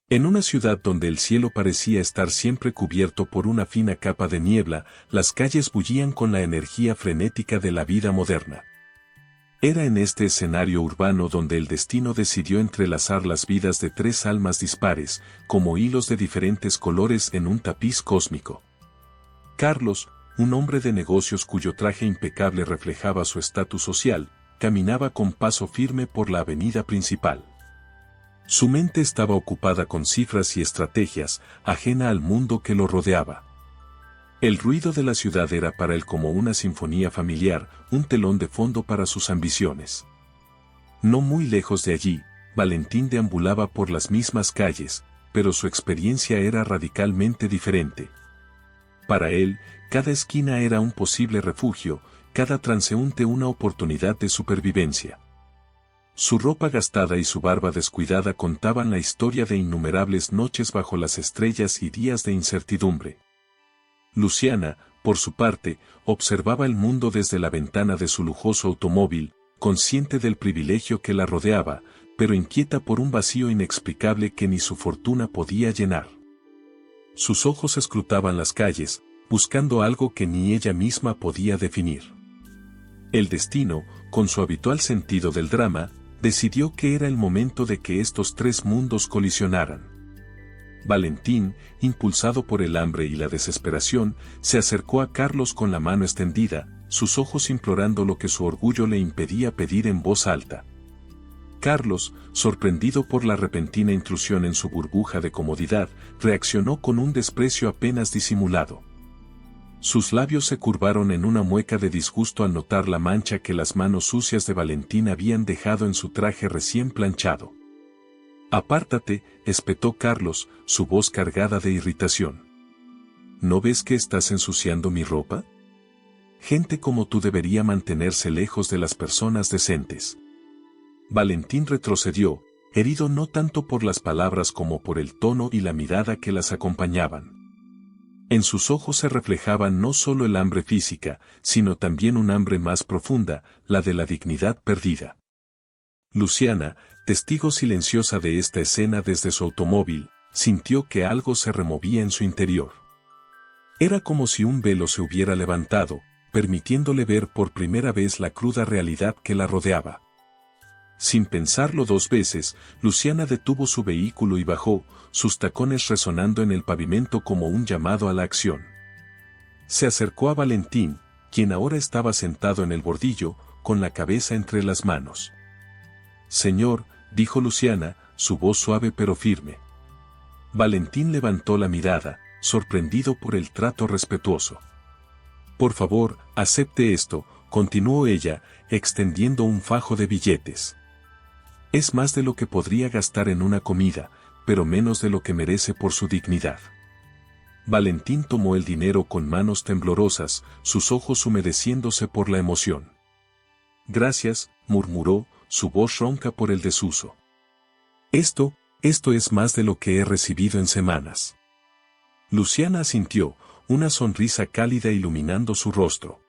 En una ciudad donde el cielo parecía estar siempre cubierto por una fina capa de niebla, las calles bullían con la energía frenética de la vida moderna. Era en este escenario urbano donde el destino decidió entrelazar las vidas de tres almas dispares, como hilos de diferentes colores en un tapiz cósmico. Carlos, un hombre de negocios cuyo traje impecable reflejaba su estatus social, caminaba con paso firme por la avenida principal. Su mente estaba ocupada con cifras y estrategias, ajena al mundo que lo rodeaba. El ruido de la ciudad era para él como una sinfonía familiar, un telón de fondo para sus ambiciones. No muy lejos de allí, Valentín deambulaba por las mismas calles, pero su experiencia era radicalmente diferente. Para él, cada esquina era un posible refugio, cada transeúnte una oportunidad de supervivencia. Su ropa gastada y su barba descuidada contaban la historia de innumerables noches bajo las estrellas y días de incertidumbre. Luciana, por su parte, observaba el mundo desde la ventana de su lujoso automóvil, consciente del privilegio que la rodeaba, pero inquieta por un vacío inexplicable que ni su fortuna podía llenar. Sus ojos escrutaban las calles, buscando algo que ni ella misma podía definir. El destino, con su habitual sentido del drama, decidió que era el momento de que estos tres mundos colisionaran. Valentín, impulsado por el hambre y la desesperación, se acercó a Carlos con la mano extendida, sus ojos implorando lo que su orgullo le impedía pedir en voz alta. Carlos, sorprendido por la repentina intrusión en su burbuja de comodidad, reaccionó con un desprecio apenas disimulado. Sus labios se curvaron en una mueca de disgusto al notar la mancha que las manos sucias de Valentín habían dejado en su traje recién planchado. «Apártate», espetó Carlos, su voz cargada de irritación. «¿No ves que estás ensuciando mi ropa? Gente como tú debería mantenerse lejos de las personas decentes». Valentín retrocedió, herido no tanto por las palabras como por el tono y la mirada que las acompañaban. En sus ojos se reflejaba no solo el hambre física, sino también un hambre más profunda, la de la dignidad perdida. Luciana, testigo silenciosa de esta escena desde su automóvil, sintió que algo se removía en su interior. Era como si un velo se hubiera levantado, permitiéndole ver por primera vez la cruda realidad que la rodeaba. Sin pensarlo dos veces, Luciana detuvo su vehículo y bajó, sus tacones resonando en el pavimento como un llamado a la acción. Se acercó a Valentín, quien ahora estaba sentado en el bordillo, con la cabeza entre las manos. «Señor», dijo Luciana, su voz suave pero firme. Valentín levantó la mirada, sorprendido por el trato respetuoso. «Por favor, acepte esto», continuó ella, extendiendo un fajo de billetes. «Es más de lo que podría gastar en una comida, pero menos de lo que merece por su dignidad». Valentín tomó el dinero con manos temblorosas, sus ojos humedeciéndose por la emoción. «Gracias», murmuró, su voz ronca por el desuso. Esto es más de lo que he recibido en semanas». Luciana asintió, una sonrisa cálida iluminando su rostro.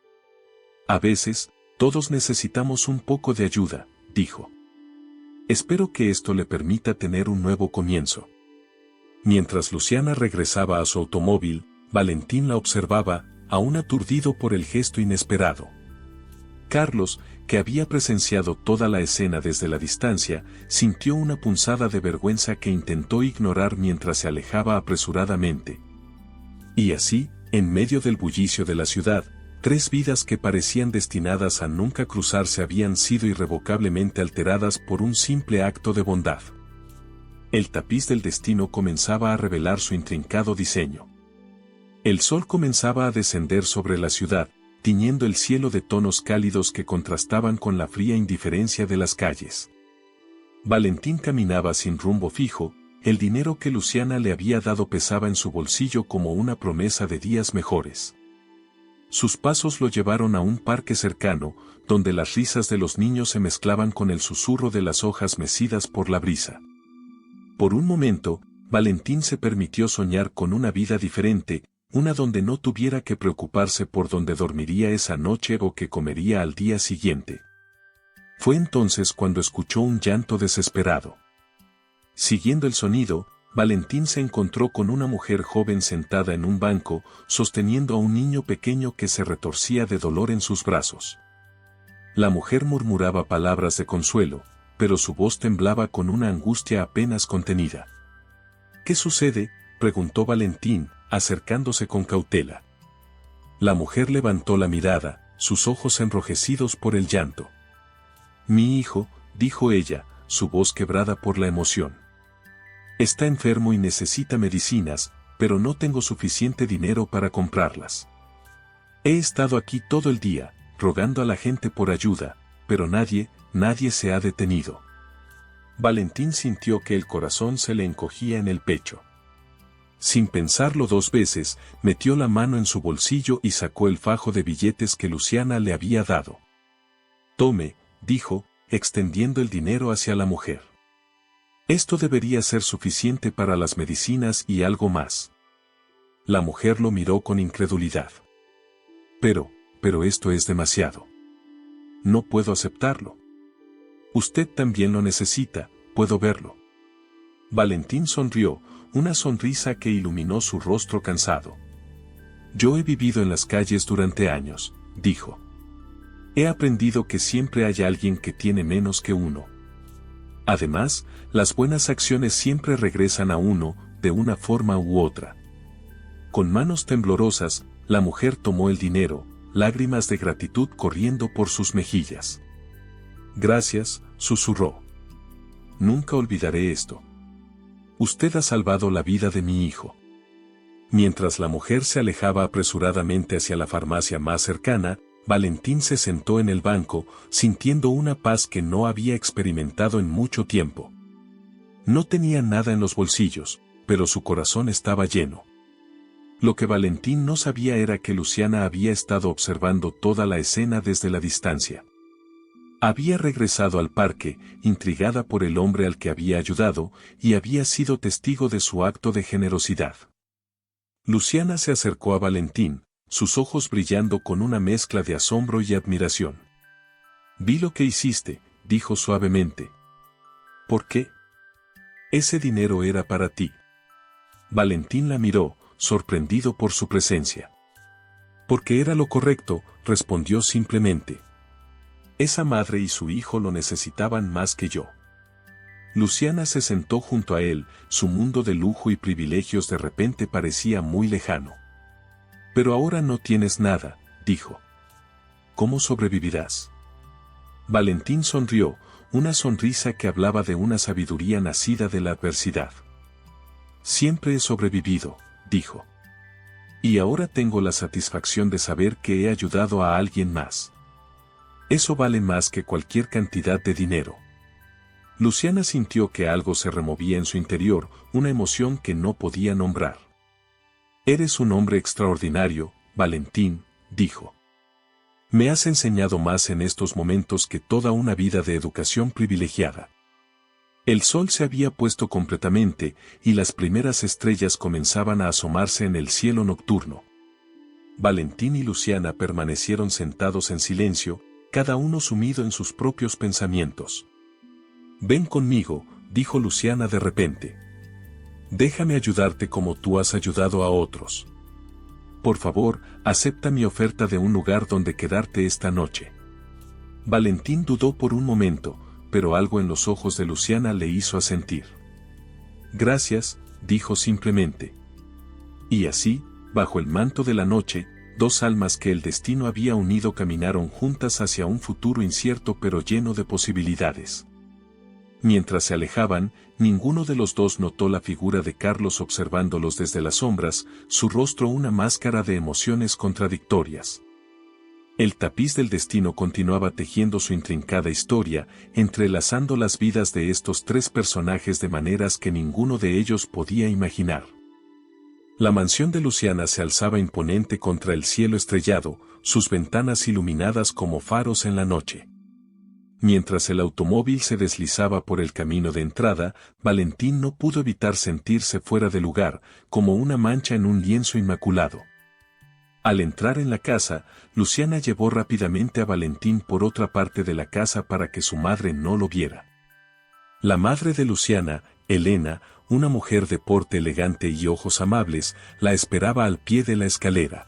«A veces, todos necesitamos un poco de ayuda», dijo. «Espero que esto le permita tener un nuevo comienzo». Mientras Luciana regresaba a su automóvil, Valentín la observaba, aún aturdido por el gesto inesperado. Carlos, que había presenciado toda la escena desde la distancia, sintió una punzada de vergüenza que intentó ignorar mientras se alejaba apresuradamente. Y así, en medio del bullicio de la ciudad, tres vidas que parecían destinadas a nunca cruzarse habían sido irrevocablemente alteradas por un simple acto de bondad. El tapiz del destino comenzaba a revelar su intrincado diseño. El sol comenzaba a descender sobre la ciudad, tiñendo el cielo de tonos cálidos que contrastaban con la fría indiferencia de las calles. Valentín caminaba sin rumbo fijo, el dinero que Luciana le había dado pesaba en su bolsillo como una promesa de días mejores. Sus pasos lo llevaron a un parque cercano, donde las risas de los niños se mezclaban con el susurro de las hojas mecidas por la brisa. Por un momento, Valentín se permitió soñar con una vida diferente, una donde no tuviera que preocuparse por dónde dormiría esa noche o qué comería al día siguiente. Fue entonces cuando escuchó un llanto desesperado. Siguiendo el sonido, Valentín se encontró con una mujer joven sentada en un banco, sosteniendo a un niño pequeño que se retorcía de dolor en sus brazos. La mujer murmuraba palabras de consuelo, pero su voz temblaba con una angustia apenas contenida. ¿Qué sucede?, preguntó Valentín, acercándose con cautela. La mujer levantó la mirada, sus ojos enrojecidos por el llanto. Mi hijo, dijo ella, su voz quebrada por la emoción. Está enfermo y necesita medicinas, pero no tengo suficiente dinero para comprarlas. He estado aquí todo el día, rogando a la gente por ayuda, pero nadie se ha detenido. Valentín sintió que el corazón se le encogía en el pecho. Sin pensarlo 2 veces, metió la mano en su bolsillo y sacó el fajo de billetes que Luciana le había dado. Tome, dijo, extendiendo el dinero hacia la mujer. Esto debería ser suficiente para las medicinas y algo más. La mujer lo miró con incredulidad. Pero esto es demasiado. No puedo aceptarlo. Usted también lo necesita, puedo verlo. Valentín sonrió, una sonrisa que iluminó su rostro cansado. Yo he vivido en las calles durante años, dijo. He aprendido que siempre hay alguien que tiene menos que uno. Además, las buenas acciones siempre regresan a uno, de una forma u otra. Con manos temblorosas, la mujer tomó el dinero, lágrimas de gratitud corriendo por sus mejillas. Gracias, susurró. Nunca olvidaré esto. Usted ha salvado la vida de mi hijo. Mientras la mujer se alejaba apresuradamente hacia la farmacia más cercana, Valentín se sentó en el banco, sintiendo una paz que no había experimentado en mucho tiempo. No tenía nada en los bolsillos, pero su corazón estaba lleno. Lo que Valentín no sabía era que Luciana había estado observando toda la escena desde la distancia. Había regresado al parque, intrigada por el hombre al que había ayudado, y había sido testigo de su acto de generosidad. Luciana se acercó a Valentín, sus ojos brillando con una mezcla de asombro y admiración. Vi lo que hiciste, dijo suavemente. ¿Por qué? Ese dinero era para ti. Valentín la miró, sorprendido por su presencia. Porque era lo correcto, respondió simplemente. Esa madre y su hijo lo necesitaban más que yo. Luciana se sentó junto a él, su mundo de lujo y privilegios de repente parecía muy lejano. Pero ahora no tienes nada, dijo. ¿Cómo sobrevivirás? Valentín sonrió, una sonrisa que hablaba de una sabiduría nacida de la adversidad. Siempre he sobrevivido, dijo. Y ahora tengo la satisfacción de saber que he ayudado a alguien más. Eso vale más que cualquier cantidad de dinero. Luciana sintió que algo se removía en su interior, una emoción que no podía nombrar. Eres un hombre extraordinario, Valentín, dijo. Me has enseñado más en estos momentos que toda una vida de educación privilegiada. El sol se había puesto completamente, y las primeras estrellas comenzaban a asomarse en el cielo nocturno. Valentín y Luciana permanecieron sentados en silencio, cada uno sumido en sus propios pensamientos. Ven conmigo, dijo Luciana de repente. Déjame ayudarte como tú has ayudado a otros. Por favor, acepta mi oferta de un lugar donde quedarte esta noche. Valentín dudó por un momento, pero algo en los ojos de Luciana le hizo asentir. Gracias, dijo simplemente. Y así, bajo el manto de la noche, 2 almas que el destino había unido caminaron juntas hacia un futuro incierto pero lleno de posibilidades. Mientras se alejaban, ninguno de los dos notó la figura de Carlos observándolos desde las sombras, su rostro una máscara de emociones contradictorias. El tapiz del destino continuaba tejiendo su intrincada historia, entrelazando las vidas de estos 3 personajes de maneras que ninguno de ellos podía imaginar. La mansión de Luciana se alzaba imponente contra el cielo estrellado, sus ventanas iluminadas como faros en la noche. Mientras el automóvil se deslizaba por el camino de entrada, Valentín no pudo evitar sentirse fuera de lugar, como una mancha en un lienzo inmaculado. Al entrar en la casa, Luciana llevó rápidamente a Valentín por otra parte de la casa para que su madre no lo viera. La madre de Luciana, Elena, una mujer de porte elegante y ojos amables, la esperaba al pie de la escalera.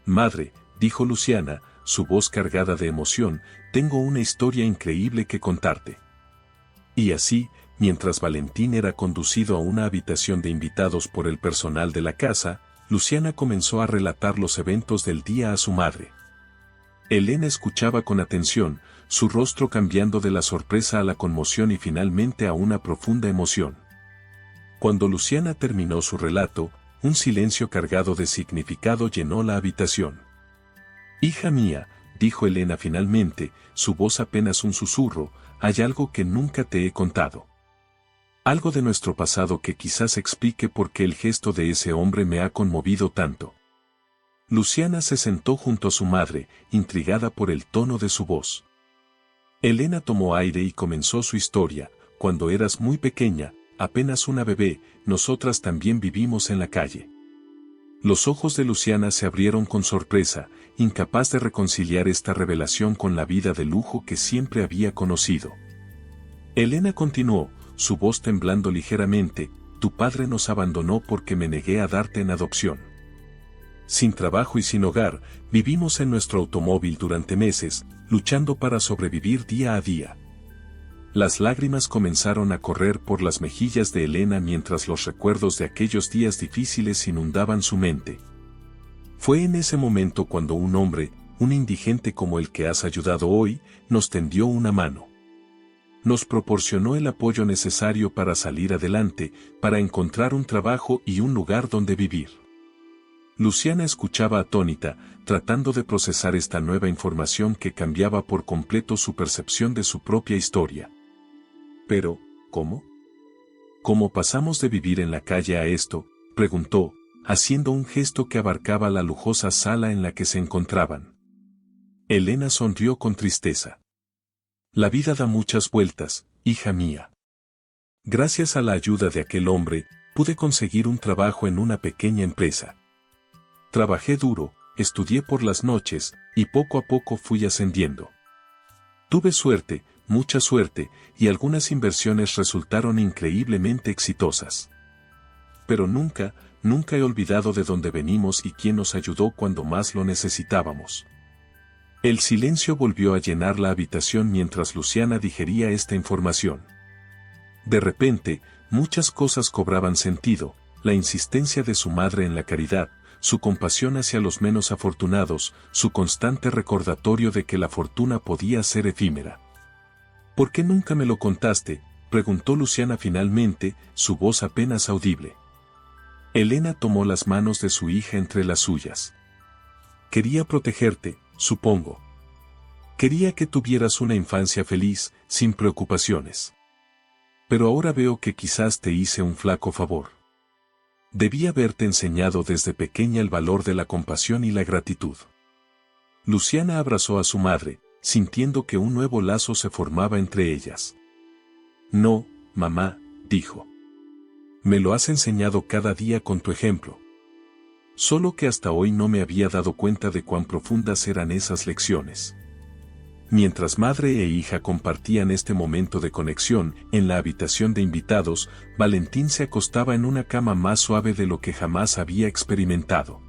«Madre», dijo Luciana, su voz cargada de emoción, «tengo una historia increíble que contarte». Y así, mientras Valentín era conducido a una habitación de invitados por el personal de la casa, Luciana comenzó a relatar los eventos del día a su madre. Elena escuchaba con atención, su rostro cambiando de la sorpresa a la conmoción y finalmente a una profunda emoción. Cuando Luciana terminó su relato, un silencio cargado de significado llenó la habitación. «Hija mía», dijo Elena finalmente, su voz apenas un susurro, «hay algo que nunca te he contado. Algo de nuestro pasado que quizás explique por qué el gesto de ese hombre me ha conmovido tanto». Luciana se sentó junto a su madre, intrigada por el tono de su voz. Elena tomó aire y comenzó su historia. «Cuando eras muy pequeña, apenas una bebé, nosotras también vivimos en la calle». Los ojos de Luciana se abrieron con sorpresa, incapaz de reconciliar esta revelación con la vida de lujo que siempre había conocido. Elena continuó, su voz temblando ligeramente, «Tu padre nos abandonó porque me negué a darte en adopción. Sin trabajo y sin hogar, vivimos en nuestro automóvil durante meses, luchando para sobrevivir día a día». Las lágrimas comenzaron a correr por las mejillas de Elena mientras los recuerdos de aquellos días difíciles inundaban su mente. Fue en ese momento cuando un hombre, un indigente como el que has ayudado hoy, nos tendió una mano. Nos proporcionó el apoyo necesario para salir adelante, para encontrar un trabajo y un lugar donde vivir. Luciana escuchaba atónita, tratando de procesar esta nueva información que cambiaba por completo su percepción de su propia historia. «Pero, ¿cómo? ¿Cómo pasamos de vivir en la calle a esto?», preguntó, haciendo un gesto que abarcaba la lujosa sala en la que se encontraban. Elena sonrió con tristeza. «La vida da muchas vueltas, hija mía. Gracias a la ayuda de aquel hombre, pude conseguir un trabajo en una pequeña empresa. Trabajé duro, estudié por las noches, y poco a poco fui ascendiendo. Tuve suerte, mucha suerte, y algunas inversiones resultaron increíblemente exitosas. Pero nunca he olvidado de dónde venimos y quién nos ayudó cuando más lo necesitábamos». El silencio volvió a llenar la habitación mientras Luciana digería esta información. De repente, muchas cosas cobraban sentido: la insistencia de su madre en la caridad, su compasión hacia los menos afortunados, su constante recordatorio de que la fortuna podía ser efímera. «¿Por qué nunca me lo contaste?», preguntó Luciana finalmente, su voz apenas audible. Elena tomó las manos de su hija entre las suyas. «Quería protegerte, supongo. Quería que tuvieras una infancia feliz, sin preocupaciones. Pero ahora veo que quizás te hice un flaco favor. Debí haberte enseñado desde pequeña el valor de la compasión y la gratitud». Luciana abrazó a su madre, sintiendo que un nuevo lazo se formaba entre ellas. «No, mamá», dijo. «Me lo has enseñado cada día con tu ejemplo. Solo que hasta hoy no me había dado cuenta de cuán profundas eran esas lecciones». Mientras madre e hija compartían este momento de conexión, en la habitación de invitados, Valentín se acostaba en una cama más suave de lo que jamás había experimentado.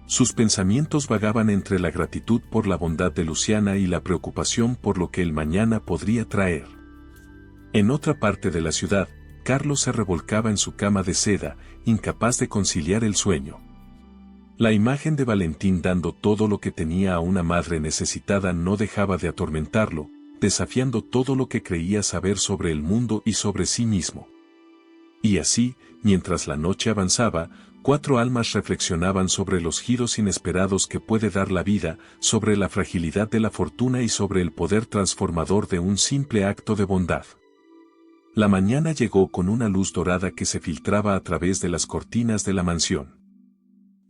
Sus pensamientos vagaban entre la gratitud por la bondad de Luciana y la preocupación por lo que el mañana podría traer. En otra parte de la ciudad, Carlos se revolcaba en su cama de seda, incapaz de conciliar el sueño. La imagen de Valentín dando todo lo que tenía a una madre necesitada no dejaba de atormentarlo, desafiando todo lo que creía saber sobre el mundo y sobre sí mismo. Y así, mientras la noche avanzaba, 4 almas reflexionaban sobre los giros inesperados que puede dar la vida, sobre la fragilidad de la fortuna y sobre el poder transformador de un simple acto de bondad. La mañana llegó con una luz dorada que se filtraba a través de las cortinas de la mansión.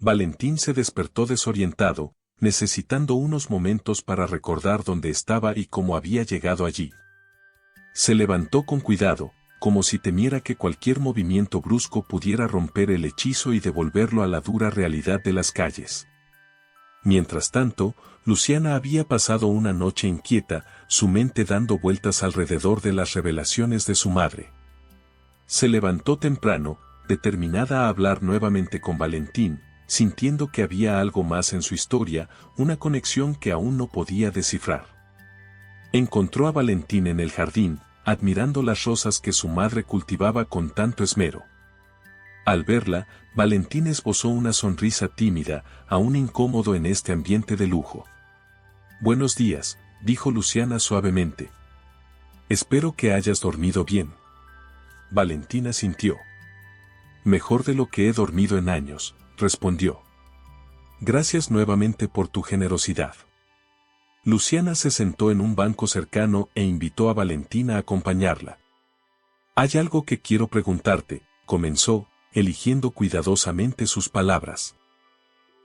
Valentín se despertó desorientado, necesitando unos momentos para recordar dónde estaba y cómo había llegado allí. Se levantó con cuidado, como si temiera que cualquier movimiento brusco pudiera romper el hechizo y devolverlo a la dura realidad de las calles. Mientras tanto, Luciana había pasado una noche inquieta, su mente dando vueltas alrededor de las revelaciones de su madre. Se levantó temprano, determinada a hablar nuevamente con Valentín, sintiendo que había algo más en su historia, una conexión que aún no podía descifrar. Encontró a Valentín en el jardín, admirando las rosas que su madre cultivaba con tanto esmero. Al verla, Valentín esbozó una sonrisa tímida, aún incómodo en este ambiente de lujo. «Buenos días», dijo Luciana suavemente. «Espero que hayas dormido bien». Valentín asintió. «Mejor de lo que he dormido en años», respondió. «Gracias nuevamente por tu generosidad». Luciana se sentó en un banco cercano e invitó a Valentín a acompañarla. «Hay algo que quiero preguntarte», comenzó, eligiendo cuidadosamente sus palabras.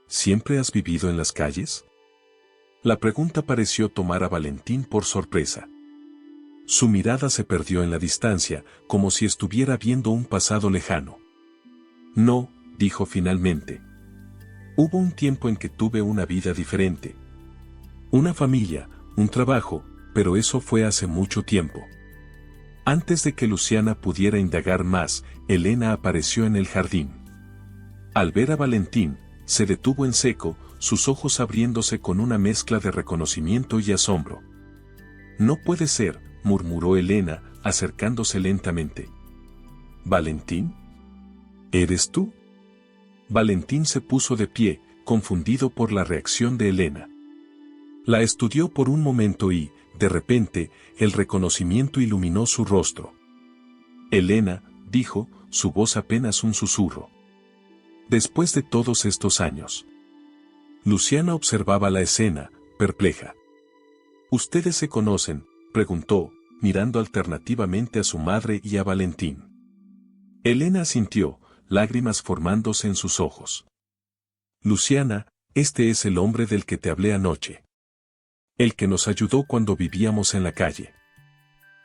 «¿Siempre has vivido en las calles?». La pregunta pareció tomar a Valentín por sorpresa. Su mirada se perdió en la distancia, como si estuviera viendo un pasado lejano. «No», dijo finalmente. «Hubo un tiempo en que tuve una vida diferente. Una familia, un trabajo, pero eso fue hace mucho tiempo». Antes de que Luciana pudiera indagar más, Elena apareció en el jardín. Al ver a Valentín, se detuvo en seco, sus ojos abriéndose con una mezcla de reconocimiento y asombro. «No puede ser», murmuró Elena, acercándose lentamente. «¿Valentín? ¿Eres tú?». Valentín se puso de pie, confundido por la reacción de Elena. La estudió por un momento y, de repente, el reconocimiento iluminó su rostro. «Elena», dijo, su voz apenas un susurro. «Después de todos estos años». Luciana observaba la escena, perpleja. «¿Ustedes se conocen?», preguntó, mirando alternativamente a su madre y a Valentín. Elena asintió, lágrimas formándose en sus ojos. «Luciana, este es el hombre del que te hablé anoche. El que nos ayudó cuando vivíamos en la calle».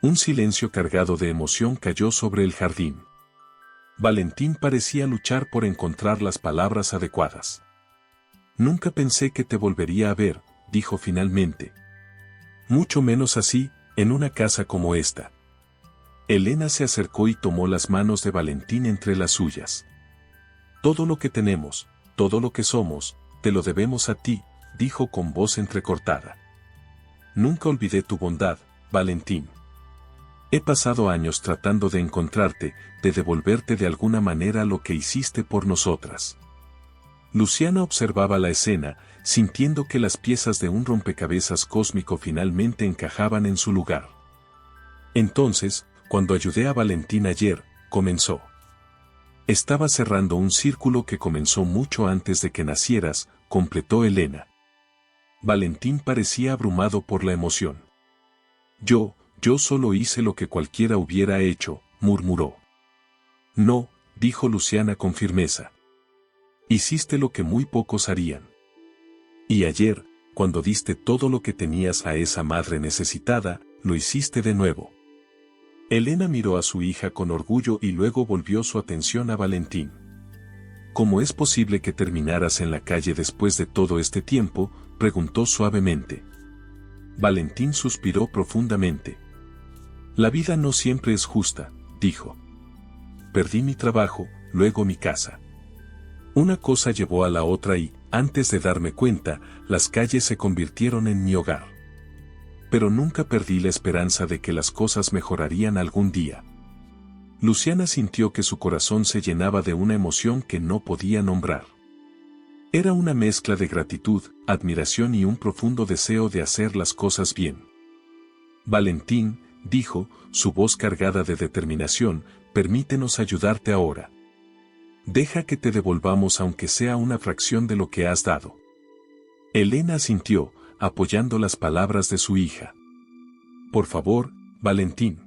Un silencio cargado de emoción cayó sobre el jardín. Valentín parecía luchar por encontrar las palabras adecuadas. «Nunca pensé que te volvería a ver», dijo finalmente. «Mucho menos así, en una casa como esta». Elena se acercó y tomó las manos de Valentín entre las suyas. «Todo lo que tenemos, todo lo que somos, te lo debemos a ti», dijo con voz entrecortada. «Nunca olvidé tu bondad, Valentín. He pasado años tratando de encontrarte, de devolverte de alguna manera lo que hiciste por nosotras». Luciana observaba la escena, sintiendo que las piezas de un rompecabezas cósmico finalmente encajaban en su lugar. «Entonces, cuando ayudé a Valentín ayer», comenzó. «Estaba cerrando un círculo que comenzó mucho antes de que nacieras», completó Elena. Valentín parecía abrumado por la emoción. Yo solo hice lo que cualquiera hubiera hecho», murmuró. «No», dijo Luciana con firmeza. «Hiciste lo que muy pocos harían. Y ayer, cuando diste todo lo que tenías a esa madre necesitada, lo hiciste de nuevo». Elena miró a su hija con orgullo y luego volvió su atención a Valentín. «¿Cómo es posible que terminaras en la calle después de todo este tiempo?», preguntó suavemente. Valentín suspiró profundamente. «La vida no siempre es justa», dijo. «Perdí mi trabajo, luego mi casa. Una cosa llevó a la otra y, antes de darme cuenta, las calles se convirtieron en mi hogar. Pero nunca perdí la esperanza de que las cosas mejorarían algún día». Luciana sintió que su corazón se llenaba de una emoción que no podía nombrar. Era una mezcla de gratitud, admiración y un profundo deseo de hacer las cosas bien. «Valentín», dijo, su voz cargada de determinación, «permítenos ayudarte ahora. Deja que te devolvamos aunque sea una fracción de lo que has dado». Elena asintió, apoyando las palabras de su hija. «Por favor, Valentín.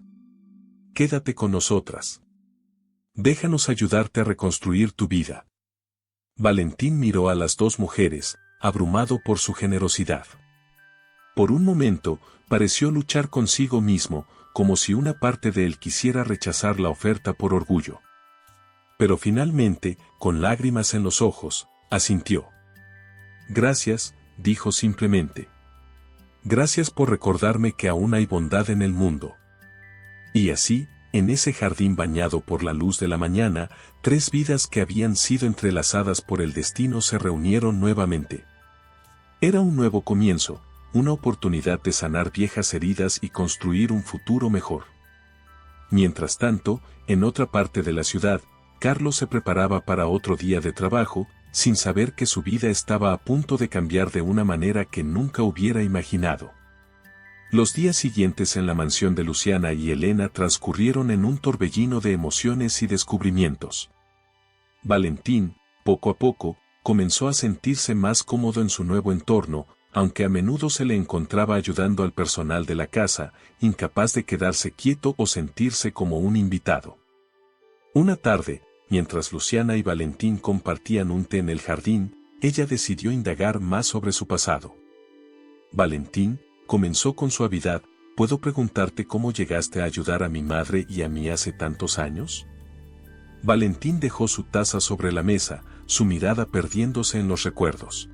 Quédate con nosotras. Déjanos ayudarte a reconstruir tu vida». Valentín miró a las dos mujeres, abrumado por su generosidad. Por un momento, pareció luchar consigo mismo, como si una parte de él quisiera rechazar la oferta por orgullo. Pero finalmente, con lágrimas en los ojos, asintió. «Gracias», dijo simplemente. «Gracias por recordarme que aún hay bondad en el mundo». Y así, en ese jardín bañado por la luz de la mañana, 3 vidas que habían sido entrelazadas por el destino se reunieron nuevamente. Era un nuevo comienzo, una oportunidad de sanar viejas heridas y construir un futuro mejor. Mientras tanto, en otra parte de la ciudad, Carlos se preparaba para otro día de trabajo, sin saber que su vida estaba a punto de cambiar de una manera que nunca hubiera imaginado. Los días siguientes en la mansión de Luciana y Elena transcurrieron en un torbellino de emociones y descubrimientos. Valentín, poco a poco, comenzó a sentirse más cómodo en su nuevo entorno, aunque a menudo se le encontraba ayudando al personal de la casa, incapaz de quedarse quieto o sentirse como un invitado. Una tarde, mientras Luciana y Valentín compartían un té en el jardín, ella decidió indagar más sobre su pasado. Valentín, comenzó con suavidad, ¿puedo preguntarte cómo llegaste a ayudar a mi madre y a mí hace tantos años? Valentín dejó su taza sobre la mesa, su mirada perdiéndose en los recuerdos.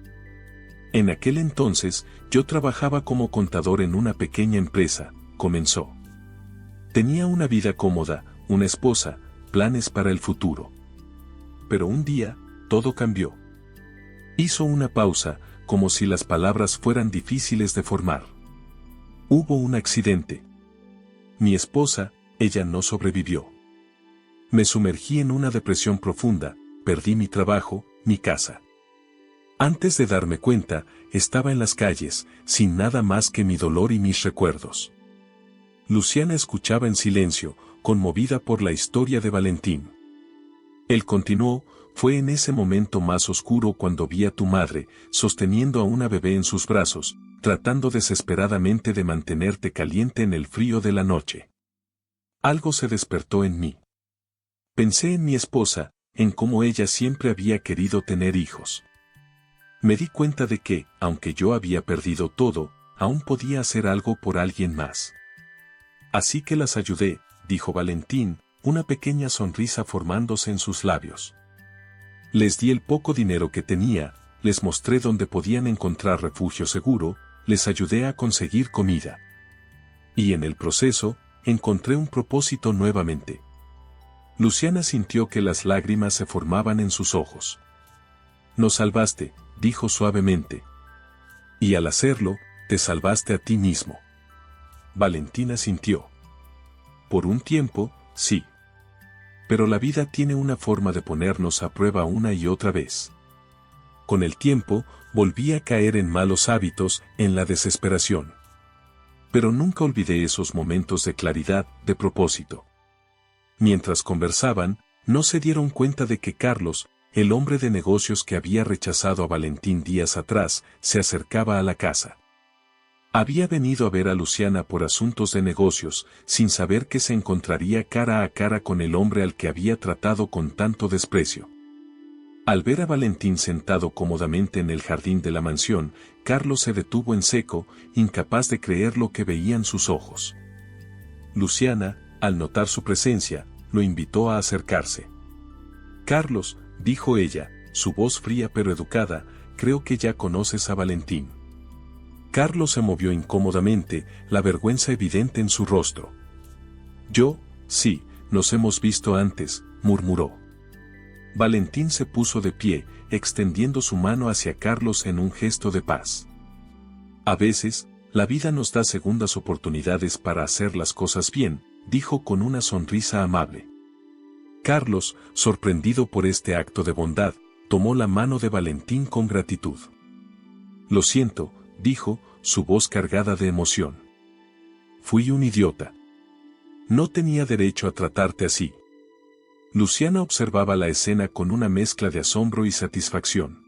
En aquel entonces, yo trabajaba como contador en una pequeña empresa, comenzó. Tenía una vida cómoda, una esposa, planes para el futuro. Pero un día, todo cambió. Hizo una pausa, como si las palabras fueran difíciles de formar. Hubo un accidente. Mi esposa, ella no sobrevivió. Me sumergí en una depresión profunda, perdí mi trabajo, mi casa. Antes de darme cuenta, estaba en las calles, sin nada más que mi dolor y mis recuerdos. Luciana escuchaba en silencio, conmovida por la historia de Valentín. Él continuó, fue en ese momento más oscuro cuando vi a tu madre, sosteniendo a una bebé en sus brazos, tratando desesperadamente de mantenerte caliente en el frío de la noche. Algo se despertó en mí. Pensé en mi esposa, en cómo ella siempre había querido tener hijos. Me di cuenta de que, aunque yo había perdido todo, aún podía hacer algo por alguien más. Así que las ayudé, dijo Valentín, una pequeña sonrisa formándose en sus labios. Les di el poco dinero que tenía, les mostré dónde podían encontrar refugio seguro, les ayudé a conseguir comida. Y en el proceso, encontré un propósito nuevamente. Luciana sintió que las lágrimas se formaban en sus ojos. Nos salvaste, dijo suavemente. Y al hacerlo, te salvaste a ti mismo. Valentina sintió. Por un tiempo, sí. Pero la vida tiene una forma de ponernos a prueba una y otra vez. Con el tiempo, volví a caer en malos hábitos, en la desesperación. Pero nunca olvidé esos momentos de claridad, de propósito. Mientras conversaban, no se dieron cuenta de que Carlos, el hombre de negocios que había rechazado a Valentín días atrás, se acercaba a la casa. Había venido a ver a Luciana por asuntos de negocios, sin saber que se encontraría cara a cara con el hombre al que había tratado con tanto desprecio. Al ver a Valentín sentado cómodamente en el jardín de la mansión, Carlos se detuvo en seco, incapaz de creer lo que veían sus ojos. Luciana, al notar su presencia, lo invitó a acercarse. Carlos, dijo ella, su voz fría pero educada, creo que ya conoces a Valentín. Carlos se movió incómodamente, la vergüenza evidente en su rostro. Yo, sí, nos hemos visto antes, murmuró. Valentín se puso de pie, extendiendo su mano hacia Carlos en un gesto de paz. A veces, la vida nos da segundas oportunidades para hacer las cosas bien, dijo con una sonrisa amable. Carlos, sorprendido por este acto de bondad, tomó la mano de Valentín con gratitud. Lo siento, dijo, su voz cargada de emoción. Fui un idiota. No tenía derecho a tratarte así. Luciana observaba la escena con una mezcla de asombro y satisfacción.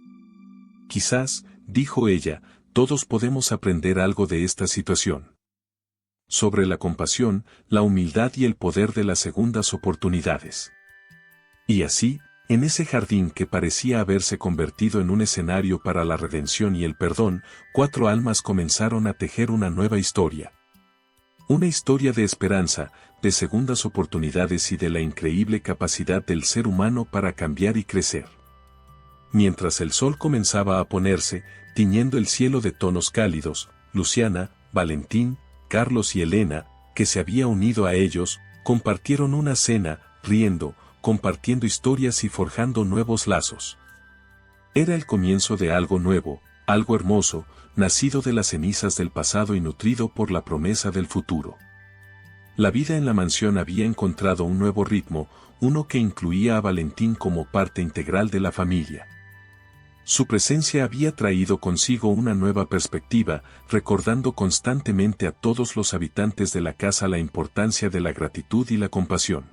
Quizás, dijo ella, todos podemos aprender algo de esta situación. Sobre la compasión, la humildad y el poder de las segundas oportunidades. Y así, en ese jardín que parecía haberse convertido en un escenario para la redención y el perdón, 4 almas comenzaron a tejer una nueva historia. Una historia de esperanza, de segundas oportunidades y de la increíble capacidad del ser humano para cambiar y crecer. Mientras el sol comenzaba a ponerse, tiñendo el cielo de tonos cálidos, Luciana, Valentín, Carlos y Elena, que se había unido a ellos, Compartieron una cena, riendo, compartiendo historias y forjando nuevos lazos. Era el comienzo de algo nuevo, algo hermoso, nacido de las cenizas del pasado y nutrido por la promesa del futuro. La vida en la mansión había encontrado un nuevo ritmo, uno que incluía a Valentín como parte integral de la familia. Su presencia había traído consigo una nueva perspectiva, recordando constantemente a todos los habitantes de la casa la importancia de la gratitud y la compasión.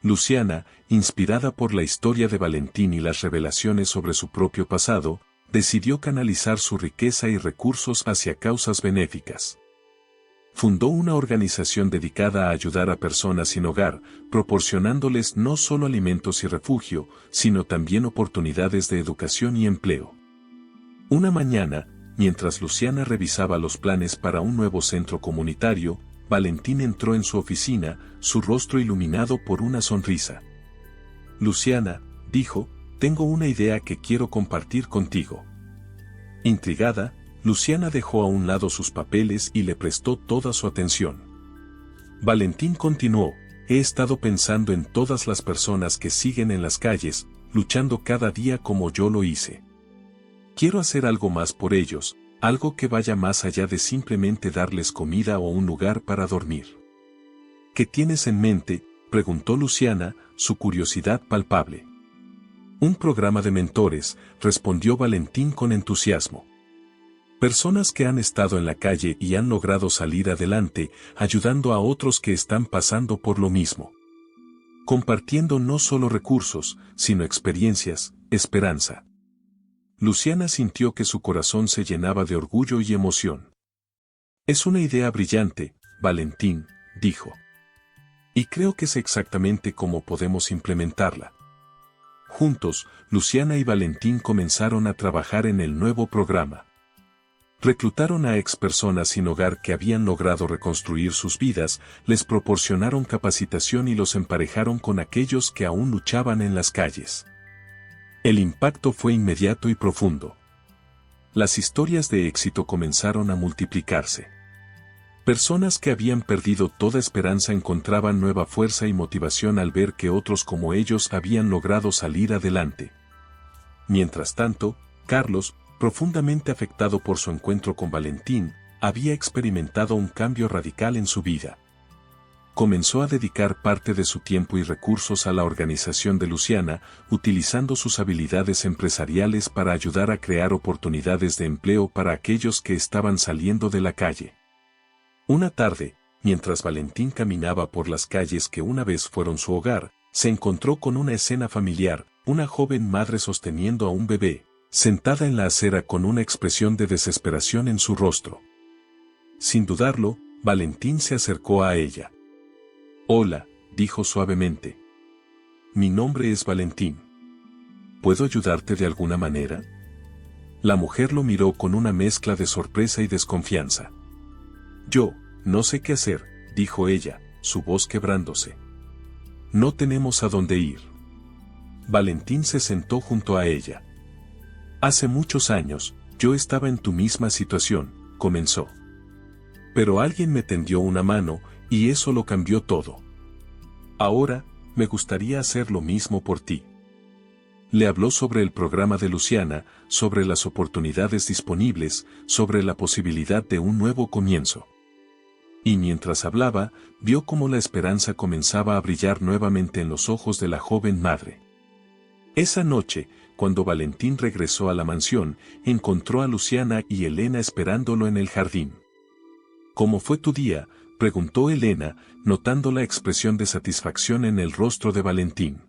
Luciana, inspirada por la historia de Valentín y las revelaciones sobre su propio pasado, decidió canalizar su riqueza y recursos hacia causas benéficas. Fundó una organización dedicada a ayudar a personas sin hogar, proporcionándoles no solo alimentos y refugio, sino también oportunidades de educación y empleo. Una mañana, mientras Luciana revisaba los planes para un nuevo centro comunitario, Valentín entró en su oficina, su rostro iluminado por una sonrisa. «Luciana», dijo, «tengo una idea que quiero compartir contigo». Intrigada, Luciana dejó a un lado sus papeles y le prestó toda su atención. Valentín continuó, «He estado pensando en todas las personas que siguen en las calles, luchando cada día como yo lo hice. Quiero hacer algo más por ellos, algo que vaya más allá de simplemente darles comida o un lugar para dormir». «¿Qué tienes en mente?», preguntó Luciana, su curiosidad palpable. «Un programa de mentores», respondió Valentín con entusiasmo. Personas que han estado en la calle y han logrado salir adelante, ayudando a otros que están pasando por lo mismo. Compartiendo no solo recursos, sino experiencias, esperanza. Luciana sintió que su corazón se llenaba de orgullo y emoción. «Es una idea brillante, Valentín», dijo. «Y creo que sé exactamente cómo podemos implementarla». Juntos, Luciana y Valentín comenzaron a trabajar en el nuevo programa. Reclutaron a personas sin hogar que habían logrado reconstruir sus vidas, les proporcionaron capacitación y los emparejaron con aquellos que aún luchaban en las calles. El impacto fue inmediato y profundo. Las historias de éxito comenzaron a multiplicarse. Personas que habían perdido toda esperanza encontraban nueva fuerza y motivación al ver que otros como ellos habían logrado salir adelante. Mientras tanto, Carlos, profundamente afectado por su encuentro con Valentín, había experimentado un cambio radical en su vida. Comenzó a dedicar parte de su tiempo y recursos a la organización de Luciana, utilizando sus habilidades empresariales para ayudar a crear oportunidades de empleo para aquellos que estaban saliendo de la calle. Una tarde, mientras Valentín caminaba por las calles que una vez fueron su hogar, se encontró con una escena familiar, una joven madre sosteniendo a un bebé, sentada en la acera con una expresión de desesperación en su rostro. Sin dudarlo, Valentín se acercó a ella. «Hola», dijo suavemente. «Mi nombre es Valentín. ¿Puedo ayudarte de alguna manera?». La mujer lo miró con una mezcla de sorpresa y desconfianza. «Yo, no sé qué hacer», dijo ella, su voz quebrándose. «No tenemos a dónde ir». Valentín se sentó junto a ella. «Hace muchos años, yo estaba en tu misma situación», comenzó. «Pero alguien me tendió una mano, y eso lo cambió todo. Ahora, me gustaría hacer lo mismo por ti». Le habló sobre el programa de Luciana, sobre las oportunidades disponibles, sobre la posibilidad de un nuevo comienzo. Y mientras hablaba, vio cómo la esperanza comenzaba a brillar nuevamente en los ojos de la joven madre. Esa noche, cuando Valentín regresó a la mansión, encontró a Luciana y Elena esperándolo en el jardín. «¿Cómo fue tu día?», preguntó Elena, notando la expresión de satisfacción en el rostro de Valentín.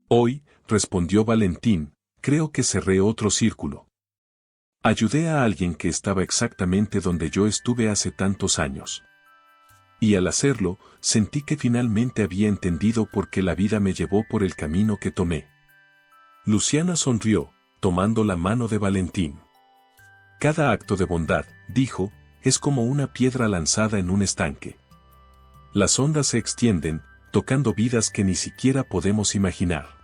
«Hoy», respondió Valentín, «creo que cerré otro círculo. Ayudé a alguien que estaba exactamente donde yo estuve hace tantos años. Y al hacerlo, sentí que finalmente había entendido por qué la vida me llevó por el camino que tomé». Luciana sonrió, tomando la mano de Valentín. «Cada acto de bondad», dijo, «es como una piedra lanzada en un estanque. Las ondas se extienden, tocando vidas que ni siquiera podemos imaginar».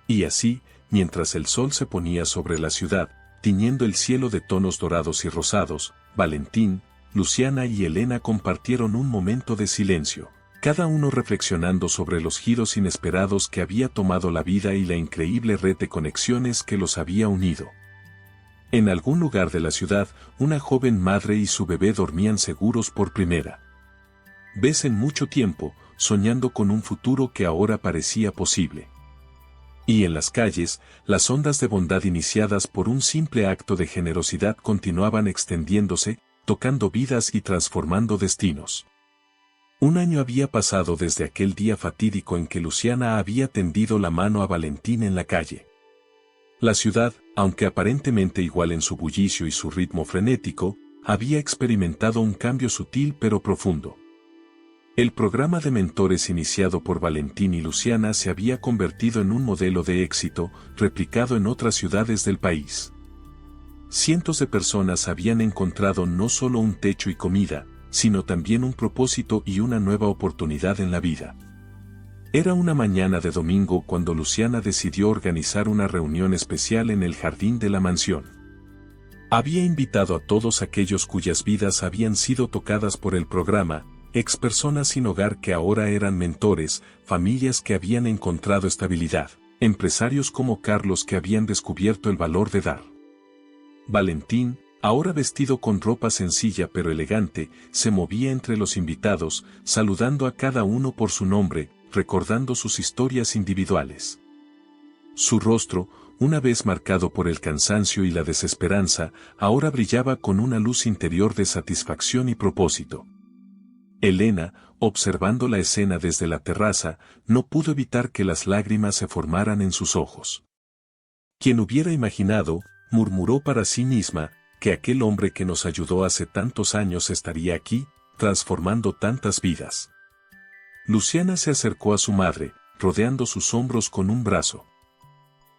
Y así, mientras el sol se ponía sobre la ciudad, tiñendo el cielo de tonos dorados y rosados, Valentín, Luciana y Elena compartieron un momento de silencio. cada uno reflexionando sobre los giros inesperados que había tomado la vida y la increíble red de conexiones que los había unido. En algún lugar de la ciudad, una joven madre y su bebé dormían seguros por primera vez en mucho tiempo, soñando con un futuro que ahora parecía posible. Y en las calles, las ondas de bondad iniciadas por un simple acto de generosidad continuaban extendiéndose, tocando vidas y transformando destinos. Un año había pasado desde aquel día fatídico en que Luciana había tendido la mano a Valentín en la calle. La ciudad, aunque aparentemente igual en su bullicio y su ritmo frenético, había experimentado un cambio sutil pero profundo. El programa de mentores iniciado por Valentín y Luciana se había convertido en un modelo de éxito, replicado en otras ciudades del país. Cientos de personas habían encontrado no solo un techo y comida, sino también un propósito y una nueva oportunidad en la vida. Era una mañana de domingo cuando Luciana decidió organizar una reunión especial en el jardín de la mansión. Había invitado a todos aquellos cuyas vidas habían sido tocadas por el programa, ex personas sin hogar que ahora eran mentores, familias que habían encontrado estabilidad, empresarios como Carlos que habían descubierto el valor de dar. Valentín, ahora vestido con ropa sencilla pero elegante, se movía entre los invitados, saludando a cada uno por su nombre, recordando sus historias individuales. Su rostro, una vez marcado por el cansancio y la desesperanza, ahora brillaba con una luz interior de satisfacción y propósito. Elena, observando la escena desde la terraza, no pudo evitar que las lágrimas se formaran en sus ojos. Quien hubiera imaginado, murmuró para sí misma, que aquel hombre que nos ayudó hace tantos años estaría aquí, transformando tantas vidas. Luciana se acercó a su madre, rodeando sus hombros con un brazo.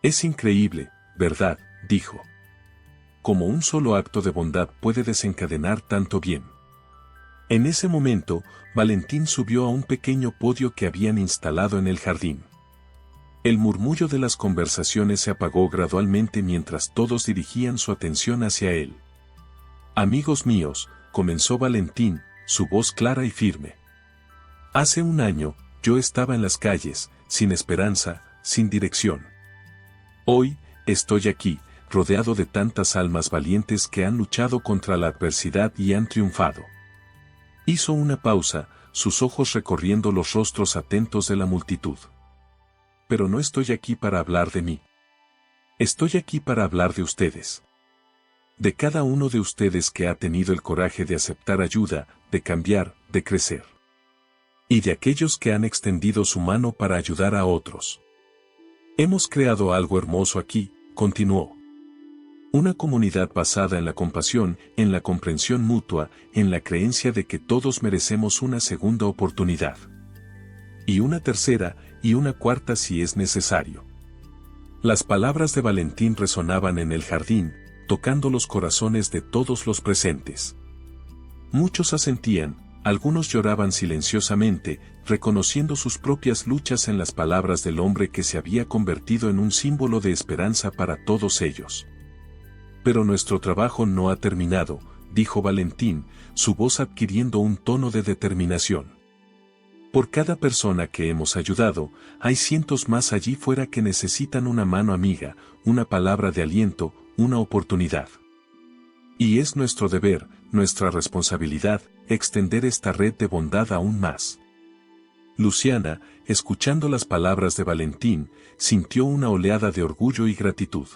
Es increíble, ¿verdad?, dijo. Cómo un solo acto de bondad puede desencadenar tanto bien. En ese momento, Valentín subió a un pequeño podio que habían instalado en el jardín. El murmullo de las conversaciones se apagó gradualmente mientras todos dirigían su atención hacia él. Amigos míos, comenzó Valentín, su voz clara y firme. Hace un año, yo estaba en las calles, sin esperanza, sin dirección. Hoy, estoy aquí, rodeado de tantas almas valientes que han luchado contra la adversidad y han triunfado. Hizo una pausa, sus ojos recorriendo los rostros atentos de la multitud. Pero no estoy aquí para hablar de mí. Estoy aquí para hablar de ustedes. De cada uno de ustedes que ha tenido el coraje de aceptar ayuda, de cambiar, de crecer. Y de aquellos que han extendido su mano para ayudar a otros. Hemos creado algo hermoso aquí, continuó. Una comunidad basada en la compasión, en la comprensión mutua, en la creencia de que todos merecemos una segunda oportunidad. Y una tercera, y una cuarta si es necesario. Las palabras de Valentín resonaban en el jardín, tocando los corazones de todos los presentes. Muchos asentían, algunos lloraban silenciosamente, reconociendo sus propias luchas en las palabras del hombre que se había convertido en un símbolo de esperanza para todos ellos. Pero nuestro trabajo no ha terminado, dijo Valentín, su voz adquiriendo un tono de determinación. Por cada persona que hemos ayudado, hay cientos más allí fuera que necesitan una mano amiga, una palabra de aliento, una oportunidad. Y es nuestro deber, nuestra responsabilidad, extender esta red de bondad aún más. Luciana, escuchando las palabras de Valentín, sintió una oleada de orgullo y gratitud.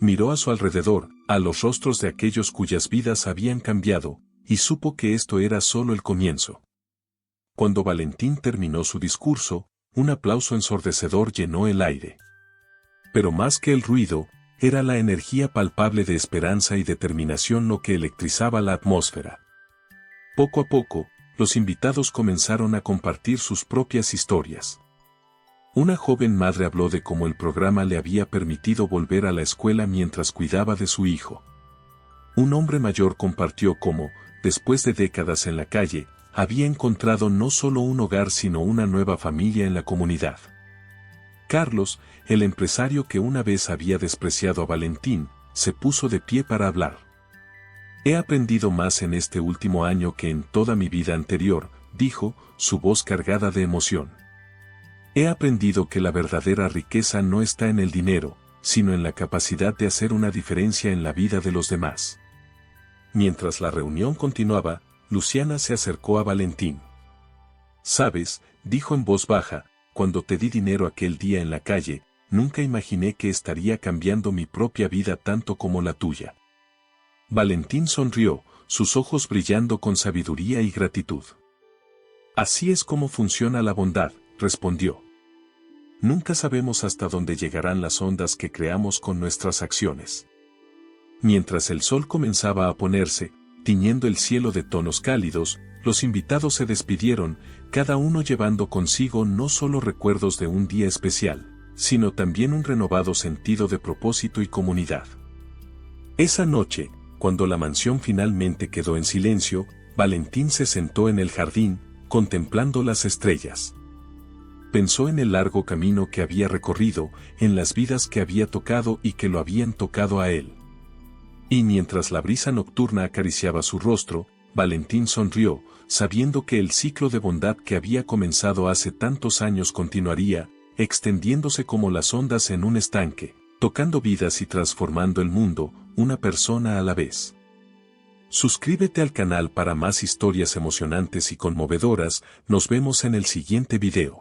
Miró a su alrededor, a los rostros de aquellos cuyas vidas habían cambiado, y supo que esto era solo el comienzo. Cuando Valentín terminó su discurso, un aplauso ensordecedor llenó el aire. Pero más que el ruido, era la energía palpable de esperanza y determinación lo que electrizaba la atmósfera. Poco a poco, los invitados comenzaron a compartir sus propias historias. Una joven madre habló de cómo el programa le había permitido volver a la escuela mientras cuidaba de su hijo. Un hombre mayor compartió cómo, después de décadas en la calle, había encontrado no solo un hogar sino una nueva familia en la comunidad. Carlos, el empresario que una vez había despreciado a Valentín, se puso de pie para hablar. He aprendido más en este último año que en toda mi vida anterior, dijo, su voz cargada de emoción. He aprendido que la verdadera riqueza no está en el dinero, sino en la capacidad de hacer una diferencia en la vida de los demás. Mientras la reunión continuaba, Luciana se acercó a Valentín. «Sabes», dijo en voz baja, «cuando te di dinero aquel día en la calle, nunca imaginé que estaría cambiando mi propia vida tanto como la tuya». Valentín sonrió, sus ojos brillando con sabiduría y gratitud. «Así es como funciona la bondad», respondió. «Nunca sabemos hasta dónde llegarán las ondas que creamos con nuestras acciones». Mientras el sol comenzaba a ponerse, tiñendo el cielo de tonos cálidos, los invitados se despidieron, cada uno llevando consigo no solo recuerdos de un día especial, sino también un renovado sentido de propósito y comunidad. Esa noche, cuando la mansión finalmente quedó en silencio, Valentín se sentó en el jardín, contemplando las estrellas. Pensó en el largo camino que había recorrido, en las vidas que había tocado y que lo habían tocado a él. Y mientras la brisa nocturna acariciaba su rostro, Valentín sonrió, sabiendo que el ciclo de bondad que había comenzado hace tantos años continuaría, extendiéndose como las ondas en un estanque, tocando vidas y transformando el mundo, una persona a la vez. Suscríbete al canal para más historias emocionantes y conmovedoras, nos vemos en el siguiente video.